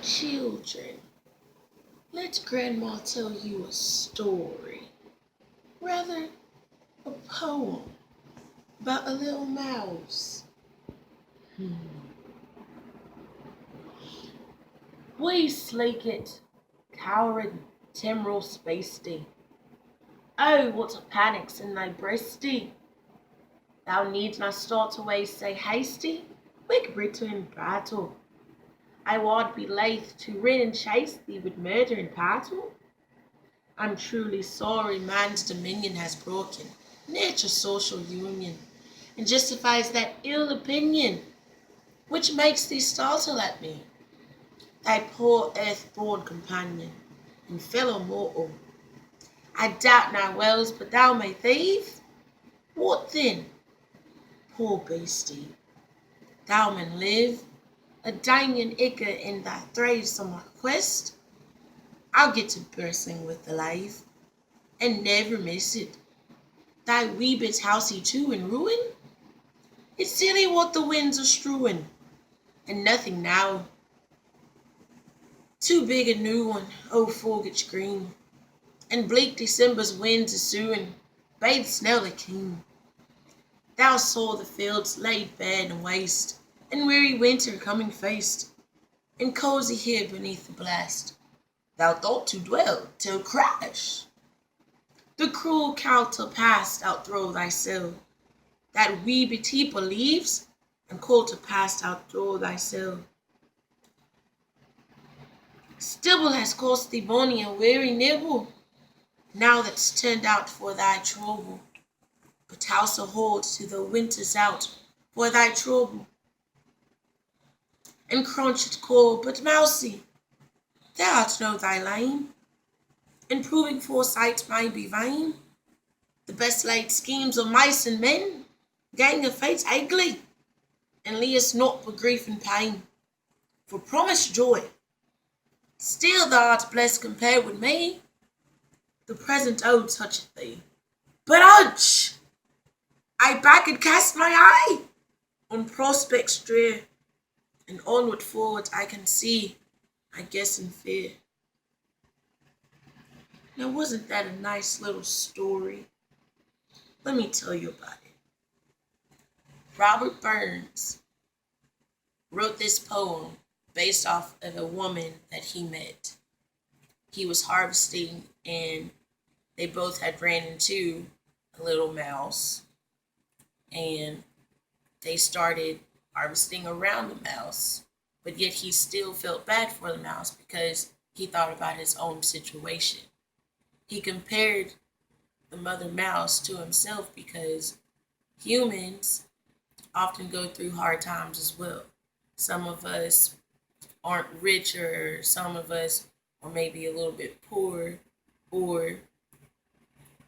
Children, let Grandma tell you a story, rather a poem about a little mouse. Hmm. We slake it, cowering timorous spacey. Oh, what a panic's in thy breasty! Thou needs not start away say hasty, quick return battle. I wad be laith to rid and chase thee with murder and battle. I'm truly sorry man's dominion has broken nature's social union, and justifies that ill opinion which makes thee startle at me, thy poor earth-born companion and fellow mortal. I doubt not wells, but thou may thieve. What then? Poor beastie, thou man live, a dying eager in thy thrivesome quest. I'll get to bursting with the life, and never miss it. Thy wee bit housey too in ruin? It's silly what the winds are strewing, and nothing now. Too big a new one, oh foliage green, and bleak December's winds is suing, bathe Snelly keen. Thou saw the fields laid bare and waste, and weary winter coming faced, and cozy here beneath the blast. Thou thought to dwell till crash. The cruel counter past outthrow thy sill, that wee bit heap o' leaves, and coulter past outthrow thy sill. Stibble has cost thee bony and weary nibble, now that's turned out for thy trouble. But house a hold till the winter's out for thy trouble. And crunched core, but mousy, thou art know thy lane, and proving foresight might be vain. The best laid schemes of mice and men, gang of fate ugly, and leest naught but grief and pain. For promised joy, still thou art blessed compared with me. The present ode toucheth thee. But ouch! I back and cast my eye on prospects drear, and onward forward I can see, I guess in fear. Now wasn't that a nice little story? Let me tell you about it. Robert Burns wrote this poem based off of a woman that he met. He was harvesting and they both had ran into a little mouse, and they started harvesting around the mouse, but yet he still felt bad for the mouse because he thought about his own situation. He compared the mother mouse to himself because humans often go through hard times as well. Some of us aren't richer, some of us are maybe a little bit poor, or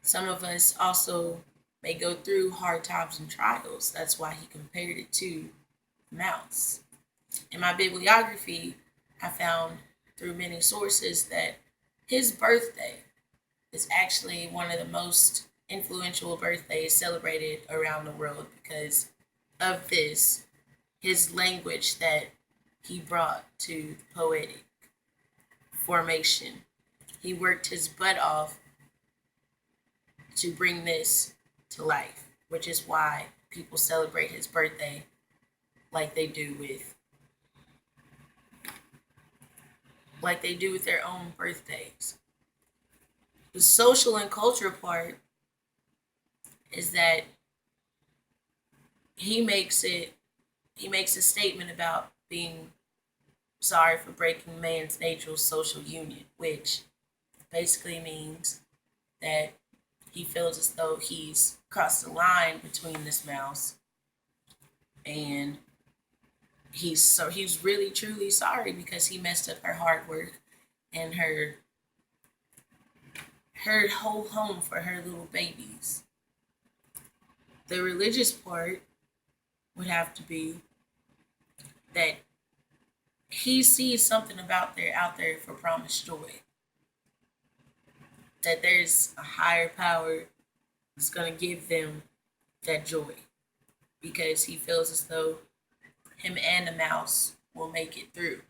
some of us also may go through hard times and trials. That's why he compared it to mouse. In my bibliography, I found through many sources that his birthday is actually one of the most influential birthdays celebrated around the world because of this, his language that he brought to poetic formation. He worked his butt off to bring this to life, which is why people celebrate his birthday like they do with their own birthdays. The social and cultural part is that he makes a statement about being sorry for breaking man's natural social union, which basically means that he feels as though he's crossed the line between this mouse, and he's really truly sorry because he messed up her hard work and her whole home for her little babies. The religious part would have to be that he sees something about there out there for promised joy. That there's a higher power that's gonna give them that joy. Because he feels as though him and the mouse will make it through.